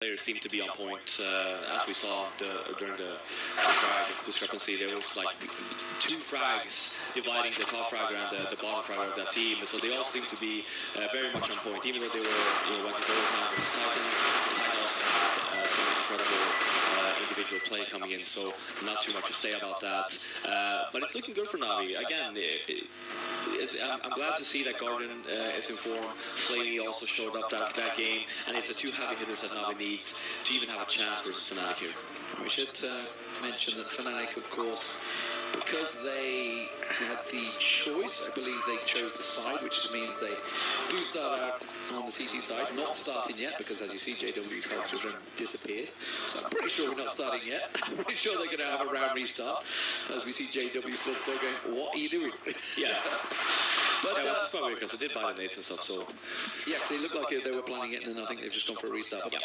Players seem to be on point, as we saw during the frag discrepancy. There was like 2 frags dividing the top fragger and the bottom fragger of that team, so they all seem to be very much on point, even though they were went to overtime versus Titan. Titan also had some incredible individual play coming in, so not too much to say about that. But it's looking good for Navi. Again, I'm glad to see that Garden is in form. Slaney also showed up that game, and it's the 2 heavy hitters that Navi needs to even have a chance versus Fnatic here. We should mention that Fnatic, of course, because they had the choice, I believe they chose the side, which means they do start out on the CT side, not starting yet, because as you see, JW's health regen disappeared. So I'm pretty sure we're not starting yet. I'm pretty sure they're going to have a round restart, as we see JW still going, what are you doing? Yeah. But that's probably because they did buy the nades and stuff, so... Yeah, because it looked like they were planning it, and then I think they've just gone for a restart. But,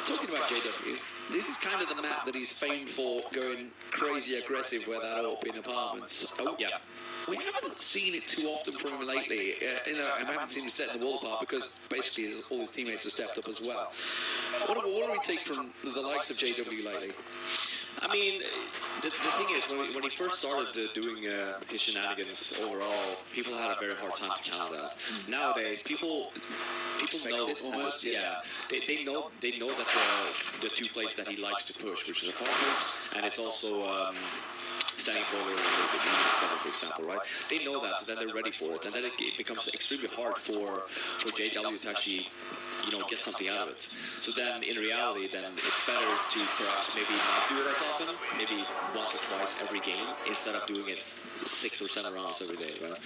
talking about JW, this is kind of the map that he's famed for, going crazy aggressive with that AWP in apartments. Yeah. We haven't seen it too often from him lately. I haven't seen him setting the wall apart because basically all his teammates have stepped up as well. What do we take from the likes of JW lately? I mean, the thing is, when he first started doing his shenanigans overall, people had a very hard time to counter that. Nowadays, people know it almost, yeah. They know that the 2 plays that he likes to push, which is apartments, and it's also standing boiler for example, right? They know that, so then they're ready for it, and then it becomes extremely hard for JW to actually, get something out of it. So then, in reality, then it's better to perhaps maybe not do it as often, maybe once or twice every game, instead of doing it 6 or 7 rounds every day, right?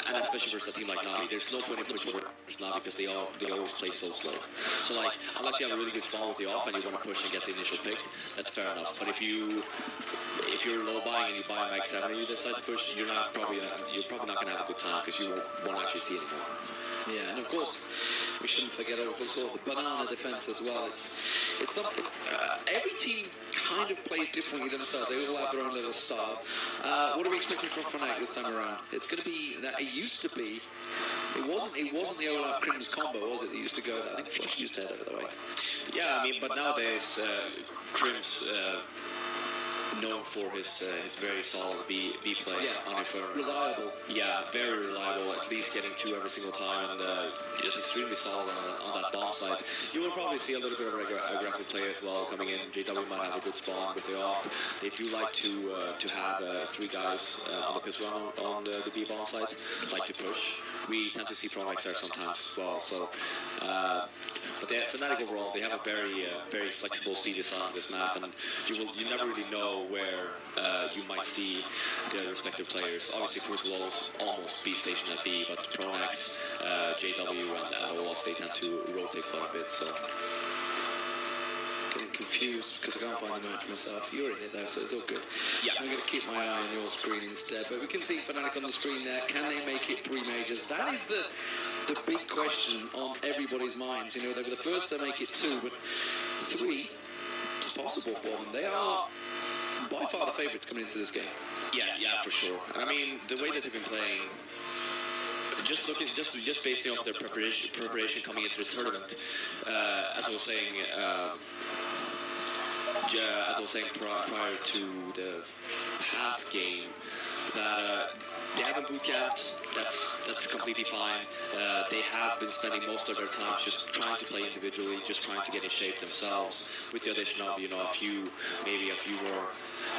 And especially versus a team like Navi, there's no point in pushing versus Navi because they always play so slow. So like, unless you have a really good spawn with the off and you want to push and get the initial pick, that's fair enough. But if you're low buying and you buy max 7 and you decide to push, you're probably not going to have a good time because you won't actually see anymore. Yeah, and of course, we shouldn't forget also the banana defense as well. It's something, every team kind of plays differently themselves. They all have their own little style. What are we expecting from Fnatic this time around? It's going to be that it used to be. It wasn't the Olaf Crims combo, was it? That used to go there. I think Flush used to head over the way. Yeah, I mean, but nowadays Crims. Known for his very solid B play on Inferno. Reliable. Yeah, very reliable, at least getting 2 every single time, and just extremely solid on that bomb side. You will probably see a little bit of aggressive play as well coming in. JW might have a good spawn with the off. They do like to have 3 guys on the pistol on the B bomb side, like to push. We tend to see Promax there sometimes as well, so... but Fnatic overall, they have a very flexible C design on this map, and you never really know where you might see the respective players. Obviously, Cruz will almost be stationed at B, but Promax, JW, and Olaf, they tend to rotate quite a bit. So getting confused because I can't find the match myself. You're in it though, so it's all good. Yeah, I'm going to keep my eye on your screen instead. But we can see Fnatic on the screen there. Can they make it 3 majors? That is the big question on everybody's minds. They were the first to make it 2, but 3 is possible for them. They are by far the favourites coming into this game. Yeah, for sure. I mean, the way that they've been playing, just based off their preparation coming into this tournament, as I was saying prior to the past game, that they haven't boot camped. That's completely fine. They have been spending most of their time just trying to play individually, just trying to get in shape themselves. With the addition of maybe a few more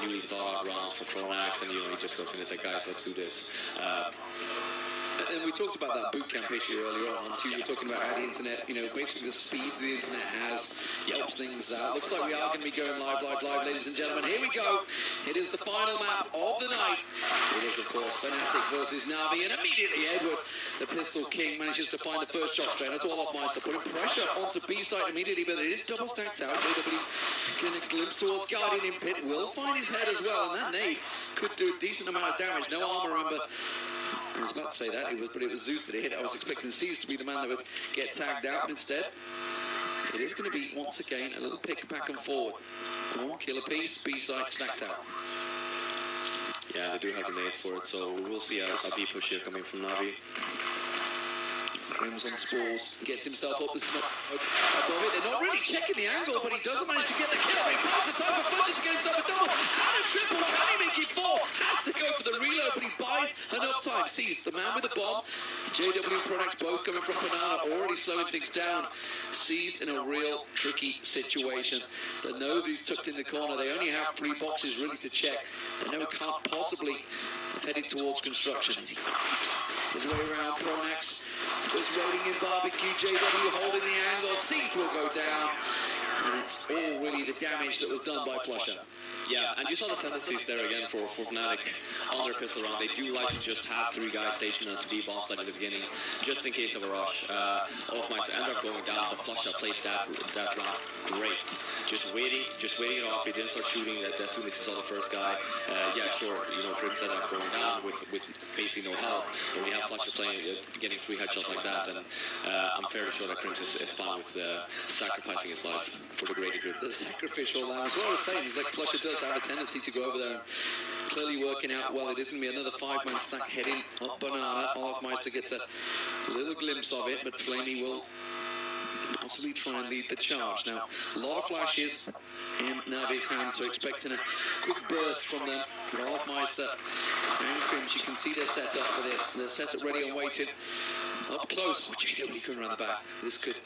newly thought out rounds for Pronax, and he just goes in and says, guys, let's do this. And we talked about that bootcamp issue earlier on, so you were talking about how the internet, basically the speeds the internet has helps things out. Looks like we are going to be going live, ladies and gentlemen. Here we go. It is the final map of the night. It is, of course, Fnatic versus Navi, and immediately Edward, the Pistol King, manages to find the first shot straight. That's all off Meister, putting pressure onto B side immediately, but it is double stacked out. JW getting a glimpse towards Guardian in pit, will find his head as well, and that nade could do a decent amount of damage. No armor, remember. I was about to say that, but it was Zeus that hit. I was expecting C's to be the man that would get tagged out, but instead, it is going to be, once again, a little pick back and forward. 1 kill apiece, B-side stacked out. Yeah, they do have the nades for it, so we'll see a B push here coming from Navi. Crims on spools, gets himself up the smoke above it. They're not really checking the angle, but he doesn't manage to get the kill. He passes the time for Fletcher to get himself a double and a triple. Can he make it 4? Has to go for the reload, but he buys enough time. Sees the man with the bomb. JW and Pronax both coming from Banana, already slowing things down. Seized in a real tricky situation. The Novi's tucked in the corner. They only have 3 boxes ready to check. The Nova can't possibly have headed towards construction as he keeps his way around. Pronax just waiting in barbecue. JW holding the angle. Seized will go down. And it's all really the damage that was done by Flusher. Yeah, and you saw the tendencies there again for Fnatic on their pistol round. They do like to just have 3 guys stationed on 2B bombs like at the beginning, just in case of a rush. Offmeister ended up going down, but Flusher played that round great. Just waiting it off. He didn't start shooting as soon as he saw the first guy. Yeah, sure, you know, Crims ended up going down with basically no help. But when you have Flusher playing, getting 3 headshots like that, and I'm fairly sure that Crims is fine with sacrificing his life for the greater good. The sacrificial lamb. What I was saying is like Flusher does have a tendency to go over there and clearly working out well. It is going to be another 5-man stack heading up Banana. Olafmeister gets a little glimpse of it, but Flamey will possibly try and lead the charge. Now, a lot of flashes in Navi's hands, so expecting a quick burst from them. But Olafmeister and Crims, you can see they're set up for this. They're set up ready and waiting. Up close. Oh, JW coming around the back. This could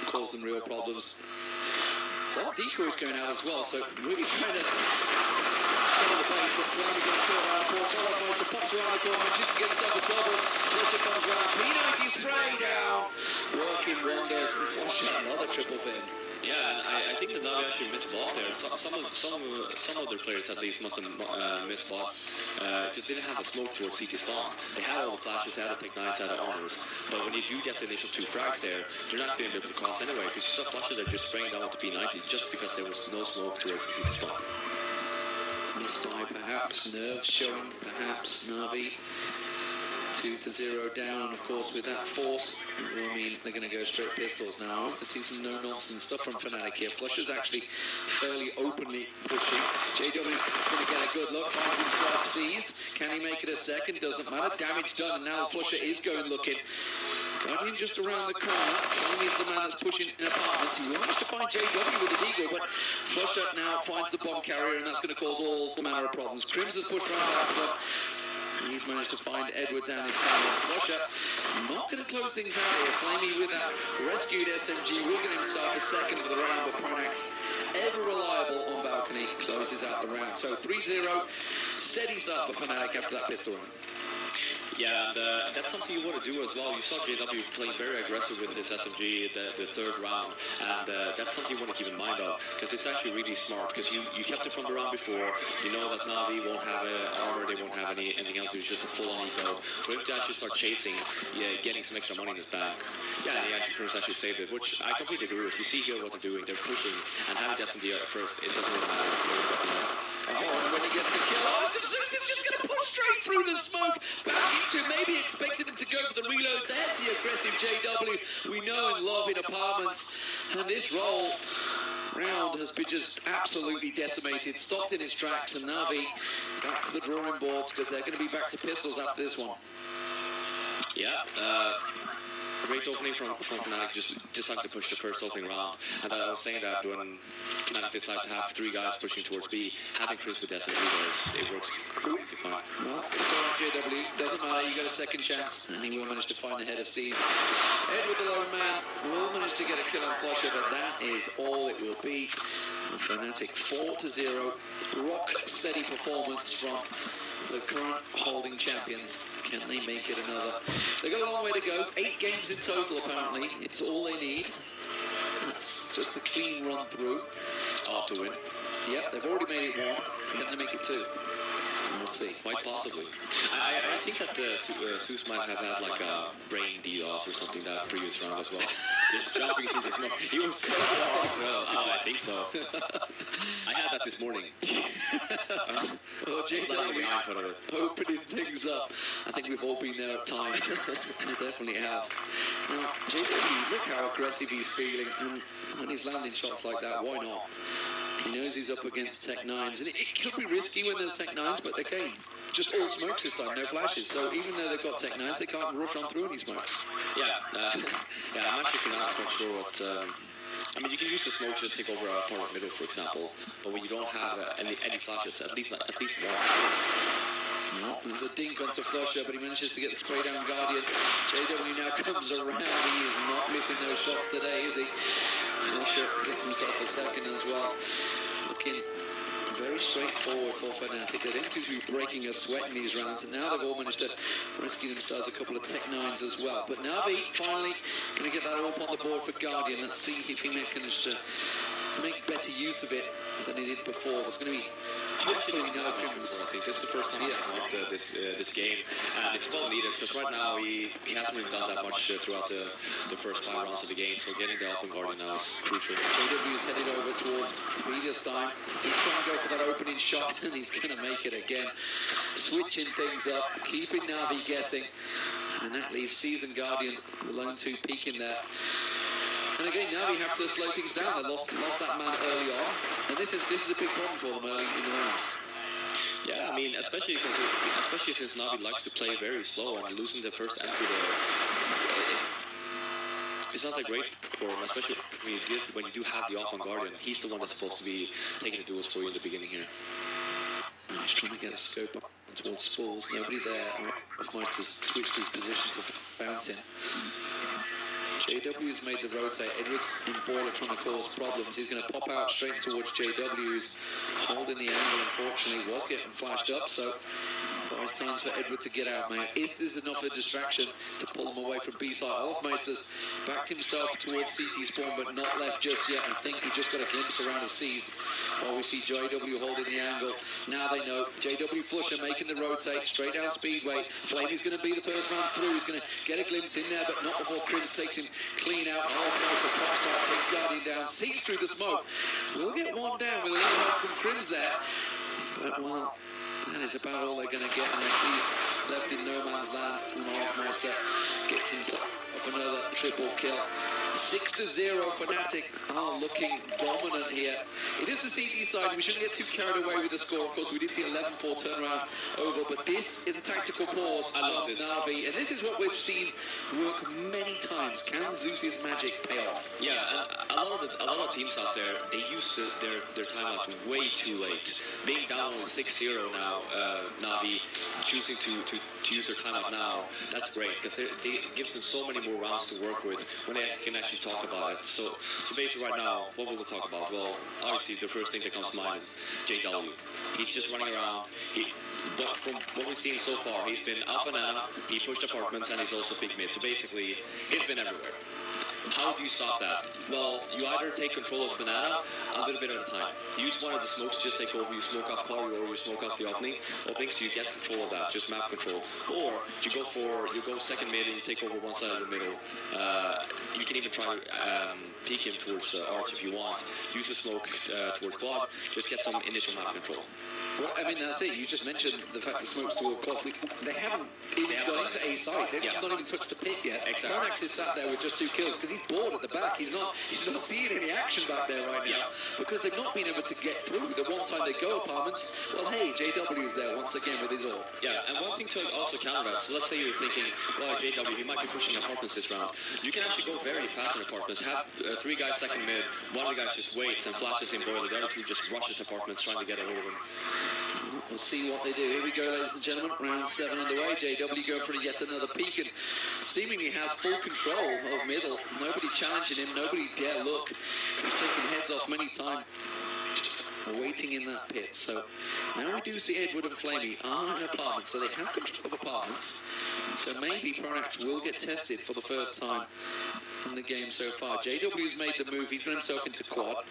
cause them real problems. A lot of decoys going out as well, so really trying to settle the base, but Flamey gets caught around the court. Olafmeister pops around the corner, manages to get himself a double. Flusher comes around, P90 spray down. Working wonders, and Flusher another triple pin. Yeah, and I think the Navi actually missed ball there. Some of their players at least must have missed ball because they didn't have a smoke towards CT spawn. They had all the flashes, they had to take nice out of armors, but when you do get the initial 2 frags there, they're not going to be able to cross anyway because you saw flashes that just spraying down with the P90 just because there was no smoke towards the CT spawn. Missed by perhaps, nerves showing perhaps Navi. 2-0 down, and of course with that force, it will mean they're going to go straight pistols. Now, I want to see some no-nonsense stuff from Fnatic here. Flusher's actually fairly openly pushing. JW's going to get a good look, finds himself seized. Can he make it a second? Doesn't matter. Damage done, and now Flusher is going looking. Guardian just around the corner. Flamey's the man that's pushing in apartments. He managed to find JW with the deagle, but Flusher now finds the bomb carrier, and that's going to cause all manner of problems. Crims has pushed around the back. He's managed to find Edward down his towers. Flusher not going to close things out here. Flamey with that rescued SMG will get himself a second for the round, but Pronax, ever reliable on balcony, closes out the round. So 3-0, steady start for Fnatic after that pistol round. Yeah, and that's something you want to do as well. You saw JW playing very aggressive with this SMG the 3rd round, and that's something you want to keep in mind of, because it's actually really smart, because you kept it from the round before. You know that Navi won't have armor, they won't have anything else, it's just a full-on eco. For him to actually start chasing, getting some extra money in his bank, yeah, and he actually saved it, which I completely agree with. You see here what they're doing, they're pushing, and having SMG at first, it doesn't really matter. Oh, and when he gets a kill, it's just going to push straight through the smoke, back into maybe expecting him to go for the reload. There's the aggressive JW we know and love in apartments. And this round has been just absolutely decimated, stopped in its tracks, and Navi back to the drawing boards because they're going to be back to pistols after this one. Yeah, great opening from Fnatic, just decided to push the first opening round. And I was saying that when Fnatic decided to have 3 guys pushing towards B, having Chris with SMG there, it works completely fine. Well, it's all right, JW. Doesn't matter, you got a second chance, and he will manage to find the head of C's. Edward, the lone man, will manage to get a kill on Flusher, but that is all it will be. Fnatic 4-0, rock steady performance from the current holding champions. Can they make it another? They've got a long way to go. 8 games in total, apparently. It's all they need. That's just the clean run through. To win. Yep, they've already made it 1. Can they make it 2? We'll see. Quite possibly. I think that Zeus might have had like a brain DDoS or something that previous round as well. Just jumping through the smoke. He was so hard. Well, I think so. I had that this morning. Oh, JW opening things up. I think we've all been there at times. We definitely have. Now, JW, look how aggressive he's feeling. And when he's landing shots like that, why not? He knows he's up against Tech 9s, and it could be risky when there's Tech 9s, but again, just all smokes this time, no flashes. So even though they've got Tech 9s, they can't rush on through any smokes. Yeah, yeah, I'm actually not quite sure what... I mean, you can use the smoke to just take over a opponent middle, for example, but when you don't have any flashes, at least one. There's a dink onto Flusher, but he manages to get the spray down Guardian. JW now comes around. He is not missing those shots today, is he? Flusher gets himself a second as well. Looking very straightforward for Fnatic. They didn't seem to be breaking a sweat in these rounds, and now they've all managed to rescue themselves a couple of Tech 9s as well. But Navi finally going to get that all up on the board for Guardian. Let's see if he manages to make better use of it than he did before. There's going to be hopefully no crims. I think this is the first time I've smoked this game, and it's well needed because right now he hasn't really done that much throughout the first 5 rounds of the game, so getting the open Guardian now is crucial. JW is headed over towards Media's time. He's trying to go for that opening shot, and he's going to make it again. Switching things up, keeping Navi guessing, and that leaves Season Guardian, the lone 2 peeking there. And again, now we have to slow things down. They lost that man early on, and this is a big problem for them early in the rounds. Yeah, I mean, especially since Navi likes to play very slow, and losing the first entry there, it's not that great for him, especially when you do have the off-on Guardian. He's the one that's supposed to be taking the duels for you in the beginning here. He's trying to get a scope up towards Spalls. Nobody there. Hoffmeister's switched his position to Fountain. JW's made the rotate. Edwards in Boiler trying to cause problems. He's going to pop out straight towards JW, who's holding the angle, unfortunately. Was getting flashed up, so buys times for Edward to get out, mate. Is this enough of a distraction to pull him away from B-side? Olofmeister's backed himself towards CT spawn, but not left just yet. I think he just got a glimpse around a seized. While we see JW holding the angle. Now they know. JW Flusher making the rotate straight down Speedway. Flamey's going to be the first man through. He's going to get a glimpse in there, but not before Crims takes him clean out. Olofmeister pops out, takes Guardian down, sees through the smoke. We'll get one down with a little help from Crims there. But, well, that is about all they're going to get, and he's left in no man's land. Olofmeister gets himself another triple kill. 6-0 Fnatic are looking dominant here. It is the CT side. We shouldn't get too carried away with the score. Of course, we did see 11-4 turnaround over, but this is a tactical pause of Navi, and this is what we've seen work many times. Can Zeus's magic pay off? Yeah, and a lot of teams out there, they use their timeout way too late. Being down only 6-0 now, Navi choosing to use their timeout now, that's great, because it gives them so many more rounds to work with when they can actually talk about it. So basically right now, what will we talk about? Well, obviously the first thing that comes to mind is JW. He's just running around. But from what we've seen so far, he's been up banana, he pushed apartments, and he's also big mid. So basically, he's been everywhere. How do you stop that? Well, you either take control of banana a little bit at a time. Use one of the smokes, just take over, you smoke off corridor, you smoke off the opening, so you get control of that, just map control. Or you go second mid and you take over one side of the middle. You can even try peek him towards arch if you want. Use the smoke towards quad, just get some initial map control. Well, I mean, that's it. You just mentioned the fact that smokes toward quad. They haven't even got into A side. They've not even touched the pit yet. Exactly. Pronax is sat there with just 2 kills because he's bored at the back. He's not seeing any action back there right now because they've not been able to get through. The one time they go apartments, well, hey, JW is there once again with his ult. Yeah, and one thing to also counter that. So let's say you're thinking, well, JW, he might be pushing apartments this round. You can actually go very fast in apartments. Have 3 guys second mid, one of the guys just waits and flashes in boiler. The other 2 just rushes apartments trying to get it over. We'll see what they do. Here we go, ladies and gentlemen. Round 7 underway. JW going for yet another peek and seemingly has full control of middle. Nobody challenging him. Nobody dare look. He's taking heads off many times. He's just waiting in that pit. So now we do see Edward and Flamey are in apartments. So they have control of apartments. So maybe Pronax will get tested for the first time in the game so far. JW's made the move. He's got himself into quad.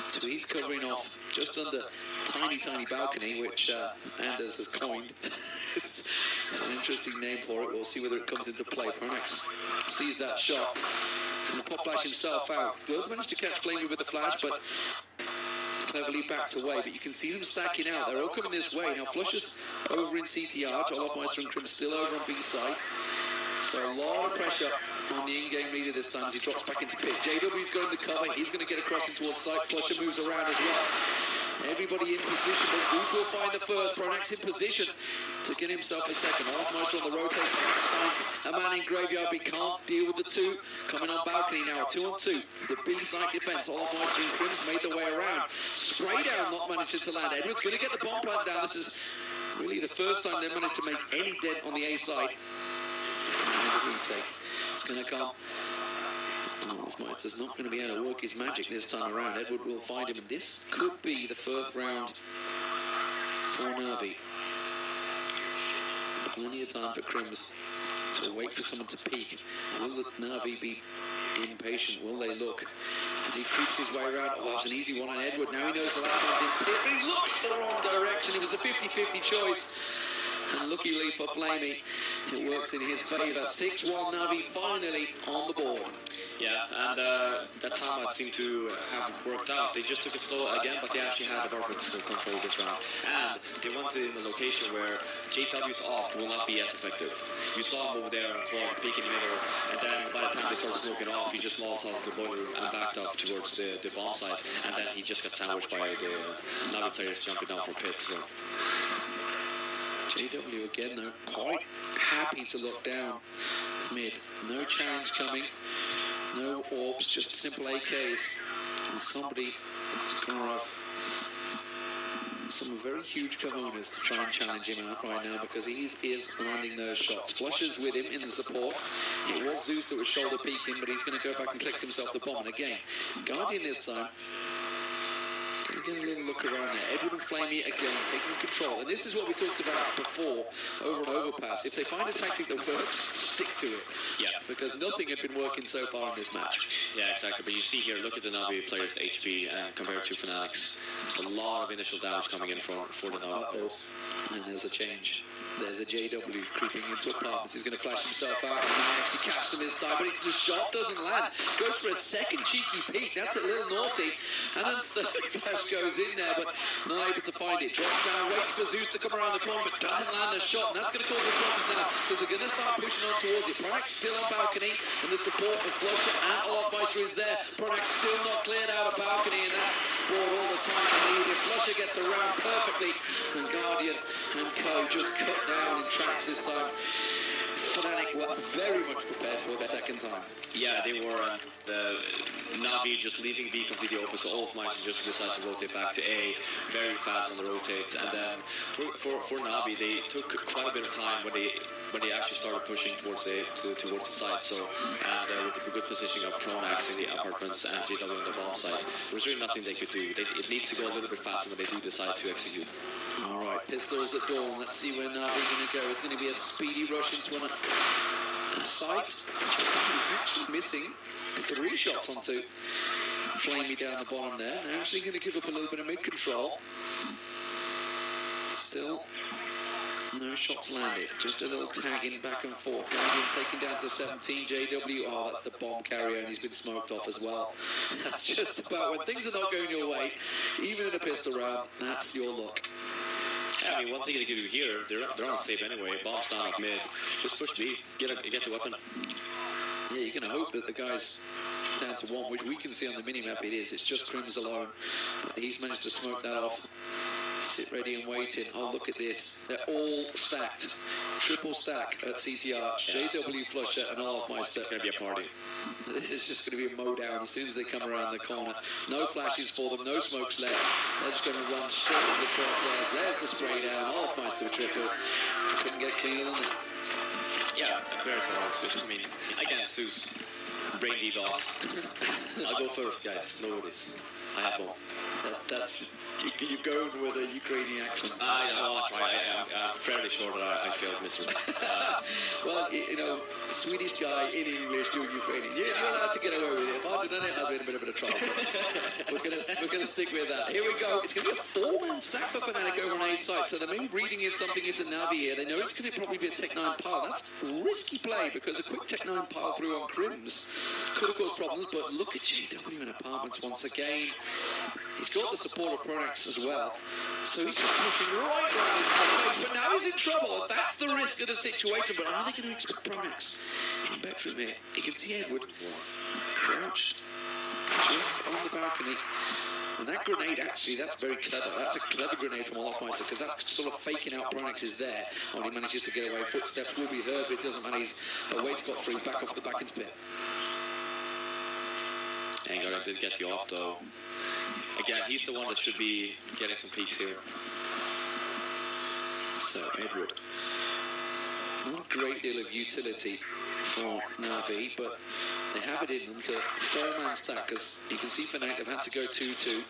So he's covering off just under tiny balcony, which Anders has coined. it's an interesting name for it. We'll see whether it comes into play. Pronax sees that shot. He's going to pop flash himself out. Does manage to catch Flamey with the flash, but cleverly backs away. But you can see them stacking out. They're all coming this way. Now Flusher's over in CT Arch. Olofmeister and Crims still over on B side. So a lot of pressure on the in-game leader this time as he drops back into pit. JW's going to cover. He's going to get across in towards site. Flusher moves around as well. Everybody in position, but Zeus will find the first. Pronax in position to get himself a second. Almost on the rotate. Pronax finds a man in graveyard, but he can't deal with the two. Coming on balcony now, 2-on-2. The B-side defense. Almost and Crims made their way around. Spray down, not managing to land. Edward's going to get the bomb plant down. This is really the first time they managed to make any dent on the A side. Retake. It's going to come. Meister's not going to be able to work his magic this time around. Edward will find him, and this could be the first round for Navi. Plenty of time for Crims to wait for someone to peek. Will the Navi be impatient? Will they look as he creeps his way around? Oh, it's an easy one on Edward. Now he knows the last one's in pit. He looks the wrong direction. It was a 50-50 choice. And luckily for Flamey, it works in his favour. 6-1 Navi finally on the board. Yeah, and that time seemed to have worked out. They just took it slow again, but they actually had the Barbara to control this round. And they went in a location where JW's off will not be as effective. You saw him over there in the corner, peeking middle, and then by the time they started smoking off, he just molotov the boiler room and backed up towards the bomb site, and then he just got sandwiched by the Navi players jumping down from pits. So. JW again though, quite happy to look down mid. No challenge coming, no orbs, just simple AKs. And somebody is going to have some very huge cojones to try and challenge him out right now, because he is landing those shots. Flushes with him in the support. It was Zeus that was shoulder peeking, but he's going to go back and collect himself the bomb. And again, Guardian this time. Get a little look around there. Edward and Flamey again taking control. And this is what we talked about before, over and overpass. If they find a tactic that works, stick to it. Yeah. Because nothing had been working so far in this match. Yeah, exactly. But you see here, look at the Navi players' HP compared to Fnatic's. There's a lot of initial damage coming in for the Navi. And there's a change. There's a JW creeping into apartments. He's going to flash himself out. And he actually catches him this time, but the shot doesn't land. Goes for a second cheeky peek. That's a little naughty. And then third flash goes in there, but not able to find it. Drops down, waits for Zeus to come around the corner, but doesn't land the shot. And that's going to cause the problems now, because they're going to start pushing on towards it. Pronax still on balcony, and the support of Flusher and Olafmeister is there. Pronax still not cleared out of balcony, and that's brought all the time needed. Flusher gets around perfectly, and Guardian and Co just cut down in tracks this time. Fnatic were very much prepared for their second time. Yeah, they were. The Navi just leaving B completely open, so Olafmeister just decided to rotate back to A very fast on the rotate. And then for Navi, they took quite a bit of time when they actually started pushing towards the side. So, and with the good positioning of Pronax in the apartments and JW on the bomb side, there was really nothing they could do. It needs to go a little bit faster when they do decide to execute. All right, pistols at dawn. Let's see where Navi's going to go. It's going to be a speedy rush into a site. Actually missing 3 shots onto Flamey down the bottom there. They're actually going to give up a little bit of mid control. Still, no shots landed. Just a little tagging back and forth. Guardian taken down to 17. JW, oh, that's the bomb carrier, and he's been smoked off as well. That's just about when things are not going your way, even in a pistol round, that's your luck. Yeah, I mean, one thing they can do here, they're on safe anyway. Bomb's down up mid. Just push B, get the weapon. Yeah, you're going to hope that the guy's down to 1, which we can see on the minimap it is. It's just Crims alone. He's managed to smoke that off. Sit ready and waiting. Oh, look at this. They're all stacked. Triple stack at CT Arch. Yeah. JW, Flusher, and Olafmeister. It's going to be a party. This is just going to be a mow down as soon as they come around the corner. No flashes for them, no smokes left. They're just going to run straight into the crosshairs. There's the spray down. Olafmeister triple. Couldn't get cleaner than that. Yeah, very solid. I mean, again, Zeus. Brain DDoS. I'll go first, guys. No worries. I have one. That's you're going with a Ukrainian accent. I'll try. I'm fairly sure that I failed miserably. Well, you know, Swedish guy in English doing Ukrainian. You're allowed to get away with it. If I'd done it, I'd be in a bit of trouble. we're gonna stick with that. Here we go. It's gonna be a 4-man stack for Fnatic over on A side. So they're maybe reading in something into Navi here. They know it's gonna probably be a Tech 9 pile. That's a risky play, because a quick Tech 9 pile through on Crims could have caused problems, but look at JW in apartments once again. He's got the support of Pronax as well, so he's just pushing right around his face, but now he's in trouble, and that's the risk of the situation. But are they going to expect Pronax in bedroom here? You can see Edward crouched just on the balcony. And that grenade, actually, that's very clever. That's a clever grenade from Olofmeister, because that's sort of faking out Pronax is there. When he manages to get away, footsteps will be heard, but it doesn't matter. He's away scot-free, back off the back into pit. Angar did get the off, though. Again, he's the one that should be getting some peaks here. So, Edward. Not a great deal of utility for Navi, but they have it in them to four-man stack, because you can see Fnatic have had to go 2-2.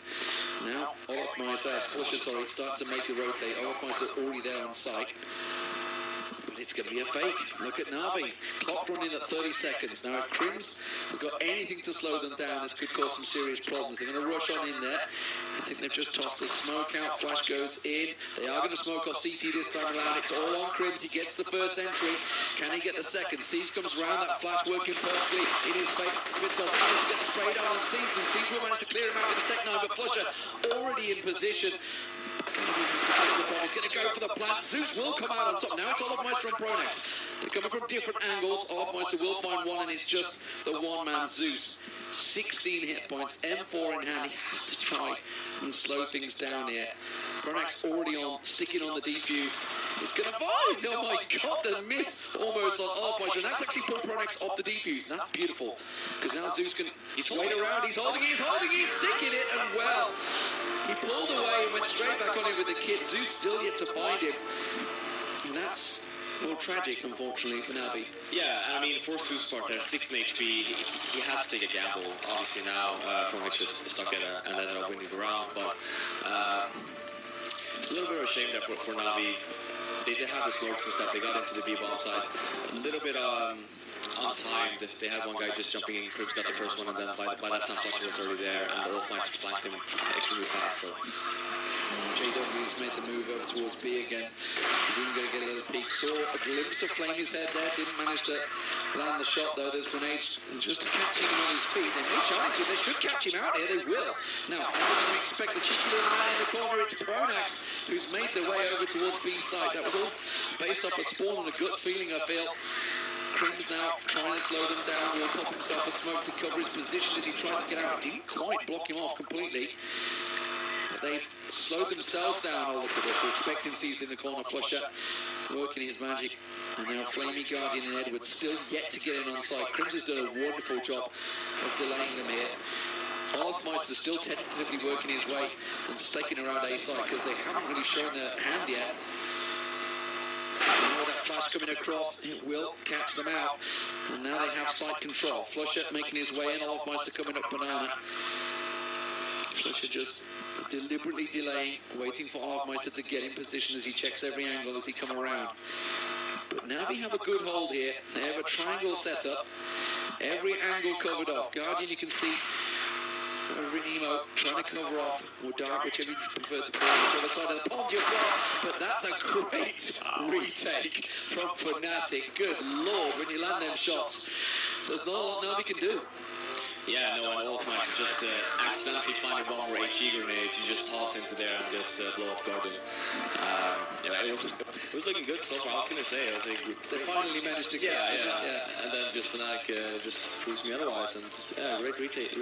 Now, Olofmeister, Flusher, sorry, starting to make the rotate. Olofmeister already there on site. But it's going to be a fake. Look at Navi. Clock running at 30 seconds. Now, if Crims have got anything to slow them down, this could cause some serious problems. They're going to rush on in there. I think they've just tossed the smoke out. Flash goes in. They are going to smoke off CT this time around. It's all on Crims. He gets the first entry. Can he get the second? Siege comes around. That flash working perfectly. It is fake. If it does, he gets sprayed on and Siege. And Siege will manage to clear him out with the Tech 9. But Flusher already in position. He's going to go for the plant. Zeus will come out on top. Now it's Olofmeister and Pronax. They're coming from different angles. Olofmeister will find one, and it's just the one-man Zeus. 16 hit points, M4 in hand. He has to try and slow things down here. Pronax already on, sticking on the defuse. It's going to find. Oh my God, the miss almost on Olofmeister. And that's actually pulled Pronax off the defuse. And that's beautiful, because now Zeus can wait around. He's holding it, he's sticking it, and well, he pulled away and went straight back on it with the kit. Zeus still yet to find him. And that's more tragic, unfortunately, for Navi. Yeah, and I mean, for Zeus' part there, 16 HP, he had to take a gamble. Obviously now, Pronax just stuck it and ended up winning the round. But it's a little bit of a shame there for Navi. They did have the smokes and stuff. They got into the B-bomb side. A little bit untimed. They had one guy just jumping in. Crips got the first one, and then by that time, Fletcher was already there, and Olofmeister flanked him extremely fast. So JW's made the move over towards B again. He's even going to get a little peek. Saw a glimpse of Flamey's head there. Didn't manage to land the shot, though. There's grenades just catching him on his feet. They may challenge him. They should catch him out here. They will. Now, how do we expect the cheeky little man in the corner? It's Pronax who's made their way over towards B side. That was all based off a spawn and a gut feeling, I feel. Crims now trying to slow them down. Will pop himself a smoke to cover his position as he tries to get out. Didn't quite block him off completely. But they've slowed themselves down. Oh, look at this. We're expecting C's in the corner. Flusher working his magic. And now Flamey, Guardian and Edward still yet to get in on site. Crims has done a wonderful job of delaying them here. Olofmeister still tentatively working his way and staking around A side, because they haven't really shown their hand yet. That flash coming across, it will catch them out. And now they have site control. Flusher making his way in, Olofmeister coming up banana. Flusher just deliberately delaying, waiting for Olofmeister to get in position as he checks every angle as he comes around. But Navi have a good hold here. They have a triangle set up. Every angle covered off. Guardian, you can see Renemo trying to cover off, or Dark, whichever you prefer to call it, the other side of the pond you've got. But that's a great retake from Fnatic. Good Lord, when you land them shots, there's not a lot Navi can do. yeah, no, and Olofmeister just accidentally find a bomb or HG grenade. You just toss into there and just blow up Guardian. Yeah, it was looking good so far. I was gonna say, I was like, they finally managed to get and then just Fnatic just proves me otherwise. And yeah, great retake.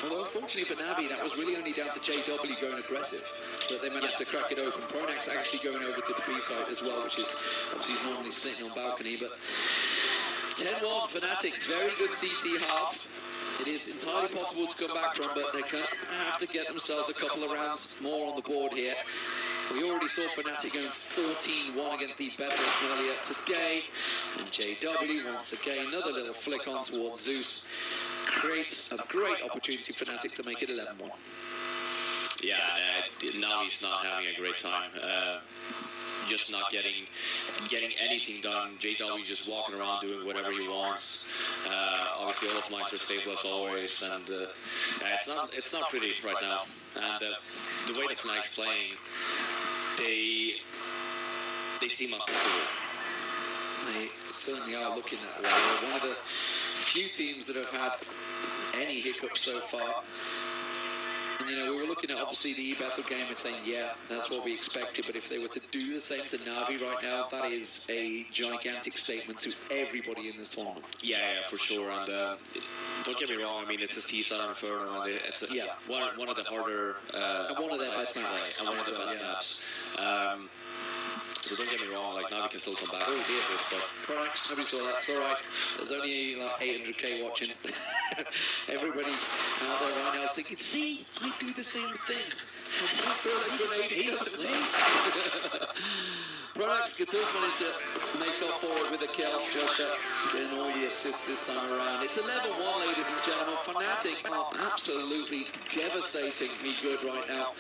Although unfortunately for Navi, that was really only down to JW going aggressive. But they managed to crack it open. Pronax actually going over to the B side as well, which is obviously he's normally sitting on balcony. But 10-1 Fnatic, very good CT half. It is entirely possible to come back from, but they're going to have to get themselves a couple of rounds more on the board here. We already saw Fnatic going 14-1 against eBetler earlier today. And JW, once again, another little flick on towards Zeus. Creates a great opportunity for Fnatic to make it 11-1. Yeah, Navi's not having a great time. Just not getting anything done. JW just walking around doing whatever he wants. Obviously, Olofmeister stable as always, and it's not pretty right now. And the way that Fnatic's playing, they seem unstoppable. They certainly are looking that way. They're one of the few teams that have had any hiccups so far. And, you know, we were looking at, obviously, the E-Battle game and saying, yeah, that's what we expected. But if they were to do the same to Navi right now, that is a gigantic statement to everybody in this tournament. Yeah, for sure. And don't get me wrong, I mean, it's a T-Side and Inferno, and it's one of the harder... and one of their best maps. And one of the best maps. So don't get me wrong, like, Navi can still come back. Oh, dear, this, but Pronax, nobody saw that. It's all right. There's only like 800k watching. Everybody out there right now is thinking, see, I do the same thing. I throw that grenade, he doesn't play. Pronax does manage to make up for it with a kill. Joshua getting all the assists this time around. It's 11-1, ladies and gentlemen. Fnatic are absolutely devastatingly good right now.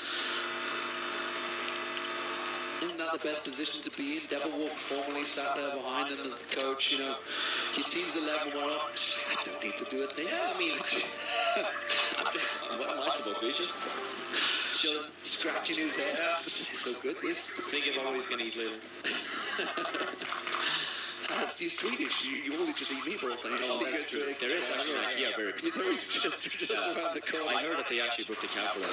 Isn't that the best position to be in? Devilwolf formerly sat there behind them as the coach. You know, your team's 11-1 up. I don't need to do a thing. Yeah, I mean, what am I supposed to do? Just chilling, scratching his head. Yeah. So good, this. Thinking about what he's going to eat later. That's you're Swedish. You only just eat meatballs. Oh, that's true. There is actually an IKEA very close. There is just around the corner. I heard that they actually booked a cab for that.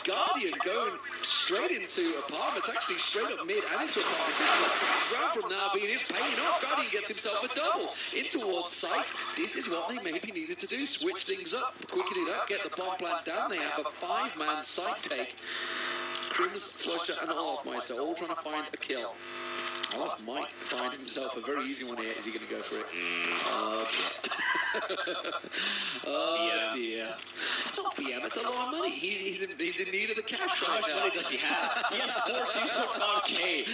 Guardian going straight into apartments, actually straight up mid and into apartments. It's round from Navi and it's paying off. Guardian gets himself a double in towards site. This is what they maybe needed to do. Switch things up, quicken it up, get the bomb plant down. They have a 5-man site take. Crims, Flusher and Olafmeister all trying to find a kill. Olaf might find himself a very easy one here. Is he going to go for it? Oh, dear. It's not BM, it's a lot of money. He's in need of the cash right now. How much money does he have? He has 14.5k.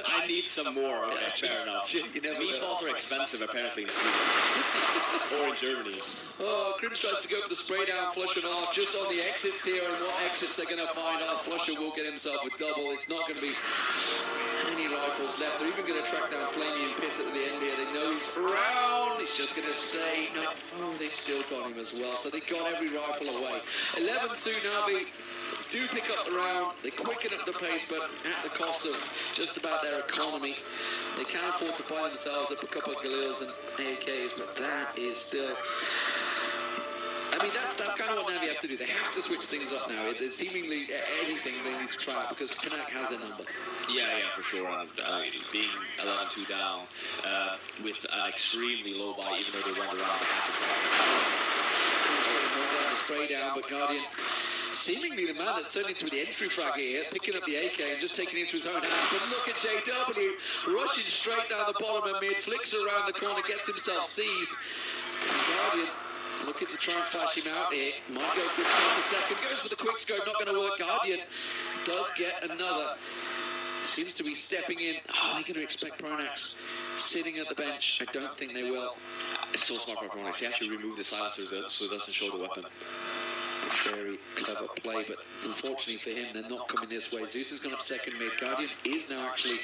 I need some more. Okay, fair enough. Meatballs are expensive, apparently, in Sweden. Or in Germany. Oh, Crims tries to go for the spray down, Flusher off, just on the exits here, and what exits they're going to find out. Flusher will get himself a double. It's not going to be any rifles left. They're even going to track down Flamey and Pitts at the end here. They know he's around. He's just going to stay. No. Oh, they still got him as well. So they got every rifle away. 11-2 Navi. Do pick up the round. They quicken up the pace, but at the cost of just about their economy. They can afford to buy themselves up a couple of Galils and AKs, but that is still... I mean, that's kind of what Navi have to do. They have to switch things up now. It's seemingly anything they need to try out because Fnatic has their number. Yeah, for sure. Being 11-2 down with an extremely low buy, even though they went around the spray down, but Guardian, seemingly the man that's turned into the entry frag here, picking up the AK and just taking it into his own hands. But look at JW rushing straight down the bottom of mid, flicks around the corner, gets himself seized. And Guardian looking to try and flash him out here. Might go for himself a second. Goes for the quick scope. Not going to work. Guardian does get another. Seems to be stepping in. Oh, they're going to expect Pronax sitting at the bench. I don't think they will. It's so smart by Pronax. He actually removed the silencer so it doesn't show the weapon. A very clever play, but unfortunately for him, they're not coming this way. Zeus has gone up second mid. Guardian is now actually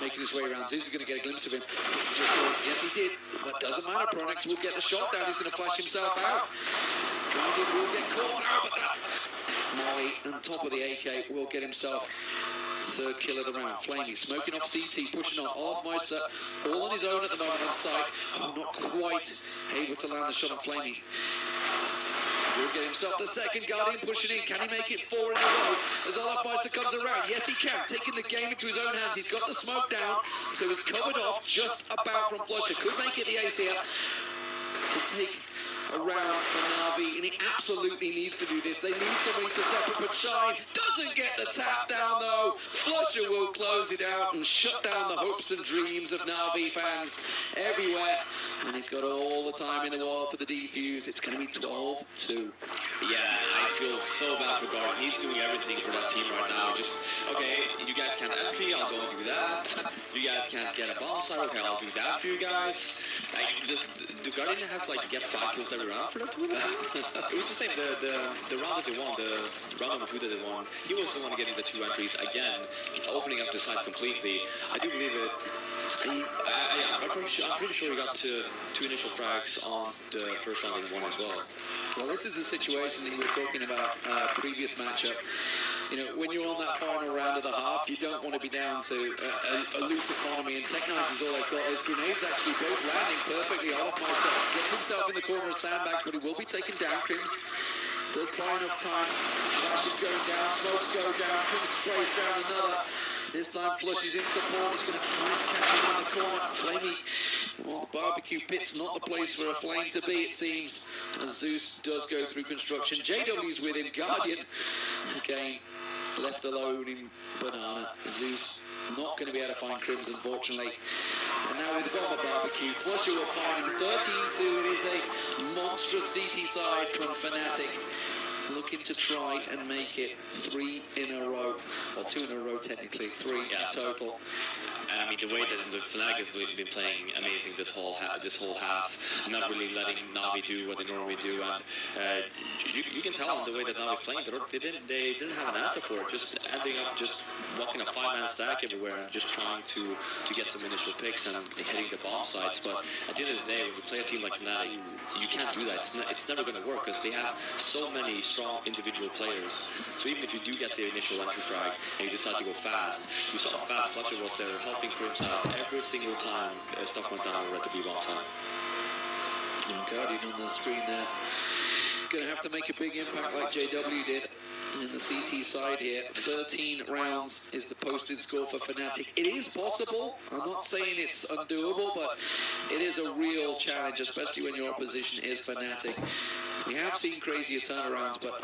making his way around. Zeus is going to get a glimpse of him. Yes, he did, but doesn't matter. Pronax will get the shot down. He's going to flash himself out. Guardian will get caught out, but Molly on top of the AK will get himself third kill of the round. Flamey smoking off CT, pushing on Olafmeister, all on his own at the moment on site. Oh, not quite able to land the shot on Flamey. Will get himself the second. Guardian pushing in. Can he make it 4 in a row as Olafmeister comes around? Yes, he can. Taking the game into his own hands. He's got the smoke down, so he's covered off just about from Flusher. Could make it the ace here to take a round for Navi, and he absolutely needs to do this. They need somebody to step up and shine. Doesn't get the tap down though. Flusher will close it out and shut down the hopes and dreams of Navi fans everywhere. And he's got all the time in the world for the defuse. It's going to be 12-2. Yeah, I feel so bad for Guardian. He's doing everything for that team right now. Just, okay, you guys can't entry, I'll go and do that. You guys can't get a bomb side, okay, I'll do that for you guys. Do Guardian have to like get 5 kills every round for them to do that? It was the same, the round that they won, the round number 2 that they won, he was the one getting the 2 entries again, opening up the side completely. I do believe it. I'm pretty sure he got 2 initial frags on the first round and 1 as well. Well, this is the situation that you were talking about previous matchup. you know, when you're on that final round of the half, you don't want to be down to a loose economy, and Tech9 is all they've got. Those grenades actually both landing perfectly. Olofmeister gets himself in the corner of sandbags, but he will be taken down. Crims does buy enough time. Flash is going down, smokes go down, Crims sprays down another. This time Flush is in support. He's going to try and catch him in the corner. Flamey, well, the barbecue pit's not the place for a flame to be, it seems, as Zeus does go through construction. JW's with him. Guardian, again, left alone in Banana. Zeus not going to be able to find Crims, unfortunately. And now with Bomber Barbecue, Flusher will find him 13-2. It is a monstrous CT side from Fnatic, looking to try and make it 3 in a row, or 2 in a row technically, 3 total. And I mean, the way that the Fnatic has been playing amazing this whole half, not really letting Navi do what they normally do, and you can tell on the way that Navi's playing, they didn't have an answer for it, just ending up just walking a 5-man stack everywhere and just trying to get some initial picks and hitting the bomb sites. But at the end of the day, when you play a team like Fnatic, you can't do that. It's never going to work because they have so many strong individual players. So even if you do get the initial entry frag and you decide to go fast, you saw how fast Flusher was there helping Crims out every single time stuff went down at the B-bomb side. Guardian on the screen there. Going to have to make a big impact like JW did in the CT side here. 13 rounds is the posted score for Fnatic. It is possible. I'm not saying it's undoable, but it is a real challenge, especially when your opposition is Fnatic. We have seen crazier turnarounds, but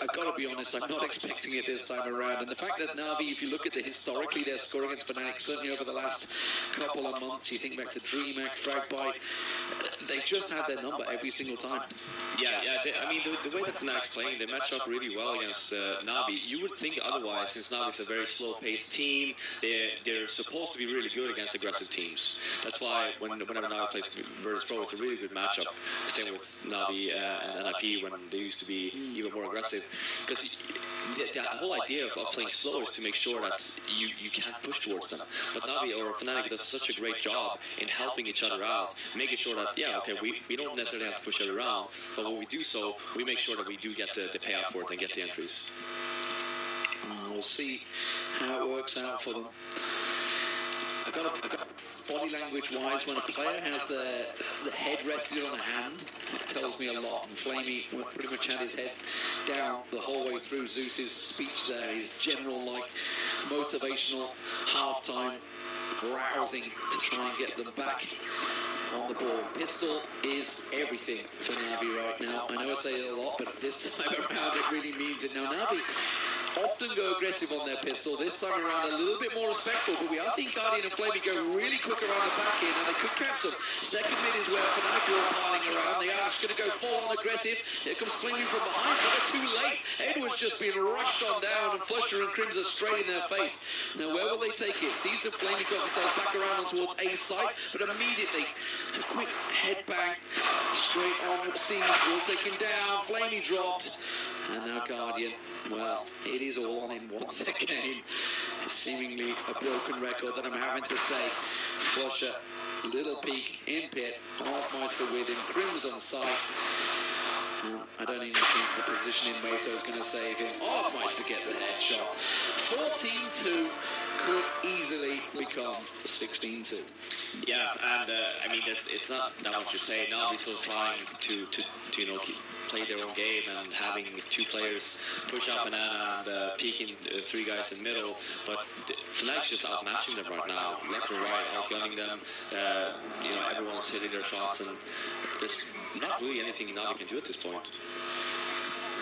I've got to be honest, I'm not expecting it this time around. And the fact that Navi, if you look at historically their score against Fnatic, certainly over the last couple of months, you think back to DreamHack, Fragbite, they just had their number every single time. I mean, the way that Fnatic's playing, they match up really well against Navi. You would think otherwise, since Navi's a very slow-paced team, they're supposed to be really good against aggressive teams. That's why whenever Navi plays Virtus Pro, it's a really good matchup. Same with Navi and NIP when they used to be even more aggressive. Because the whole idea of playing slow is to make sure that you can't push towards them. But Navi or Fnatic does such a great job in helping each other out, making sure that, we don't necessarily have to push it around, but when we do so, we make sure that we do get the payout for it and get the entries. We'll see how it works out for them. I got body language wise, when a player has the head rested on a hand, it tells me a lot. And Flamey pretty much had his head down the whole way through Zeus's speech there, his general motivational halftime rousing to try and get them back on the ball. Pistol is everything for Navi right now. I know I say it a lot, but this time around it really means it. Now Navi often go aggressive on their pistol. This time around a little bit more respectful, but we are seeing Guardian and Flamey go really quick around the back here. Now they could catch them. Second mid is where Fnatic are piling around. They are just going to go full on aggressive. Here comes Flamey from behind, but they're too late. Edward's just been rushed on down, and Flusher and Crims are straight in their face. Now where will they take it? Seized and Flamey got themselves back around towards A side, but immediately a quick head bang straight on Seized. Will take him down. Flamey dropped. And now Guardian, well, it is all on him once again. Seemingly a broken record that I'm having to say. Flusher, little peek in pit, Olofmeister with him, Crims on side. I don't even think the position in Moto is going to save him. Olofmeister get the headshot. 14-2 could easily become 16-2. Yeah, and I mean, it's not that much to say. Now they're still trying to play their own game and having 2 players push up Banana and peeking 3 guys in the middle. But Fnatic's just outmatching them right now, left and right, outgunning them. Everyone's hitting their shots, and there's not really anything Navi can do at this point.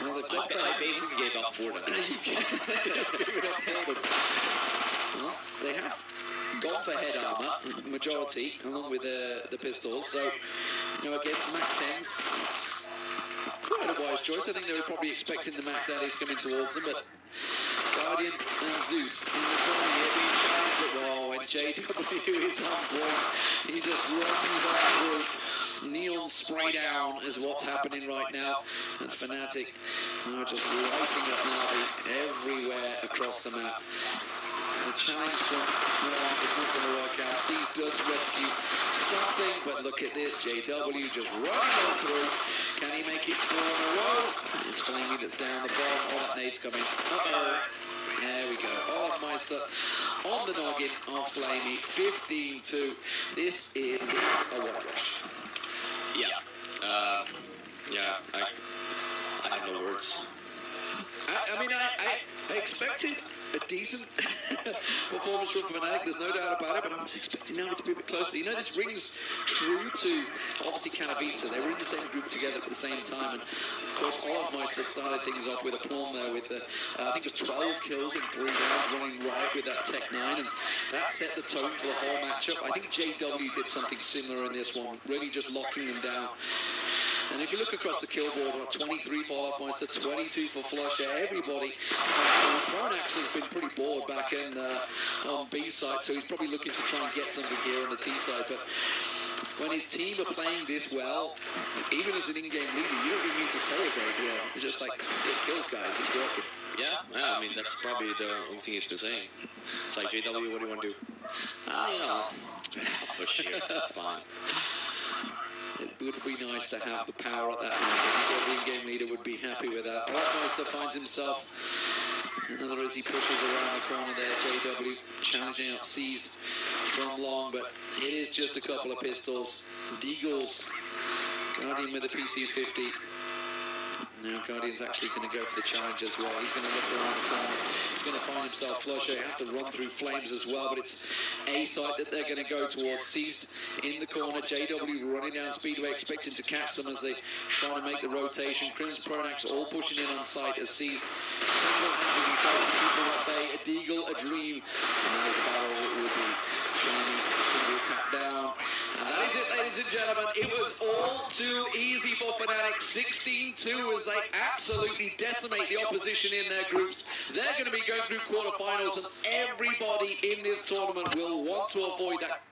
Well, I basically gave up for them. Well, they have gone for head armor, majority, along with the pistols. So, against Mac 10s, it's quite a wise choice. I think they were probably expecting the Mac Daddies coming towards them, but Guardian and Zeus in the corner here being challenged. Oh, and JW is on point. He just runs on through. Neon spray down is what's happening right now, and Fnatic are just lighting up Navi everywhere across the map. The challenge from Noah is not going to work out. Seas does rescue something, but look at this, JW just running on through, Can he make it 4 in a row? It's Flamey that's down the bottom. Oh, that nade's coming. Uh-oh. There we go. Olafmeister on the noggin of Flamey. 15-2. This is a white rush. Yeah. Yeah. I have no words. I mean, I expected a decent performance from Fnatic, there's no doubt about it, but I was expecting now to be a bit closer. You know, this rings true to, obviously, Kanavica. They were in the same group together at the same time, and of course, Olafmeister started things off with a plum there with, I think it was 12 kills in 3 rounds, running right with that Tech 9, and that set the tone for the whole matchup. I think JW did something similar in this one, really just locking them down. And if you look across the kill board, 23 for Olafmeister, 22 for Flusher, everybody. Pronax has been pretty bored back in on B side, so he's probably looking to try and get something here on the T side. But when his team are playing this well, even as an in-game leader, you don't even need to say a great deal. It's just like, it kills guys, it's working. Yeah, I mean, that's probably the only thing he's been saying. It's like, JW, what do you want to do? You know, I'll push here, it's fine. It would be nice to have the power at that moment. The in-game leader would be happy with that. Olafmeister finds himself another as he pushes around the corner there. JW challenging out Seized from long, but it is just a couple of pistols. Deagles, Guardian with a PT50. Now Guardian's actually going to go for the challenge as well. He's going to look around the corner. He's going to find himself Flusher. He has to run through flames as well, but it's A side that they're going to go towards. Seized in the corner. JW running down Speedway, expecting to catch them as they try to make the rotation. Crims, Pronax all pushing in on site as Seized single-handedly trying to keep them at bay. A Deagle, a Dream. And that is a battle that will be shiny. Single tap down. And that is it, ladies and gentlemen. It was all too easy for Fnatic. 16-2 as they absolutely decimate the opposition in their groups. They're going to be going through quarterfinals, and everybody in this tournament will want to avoid that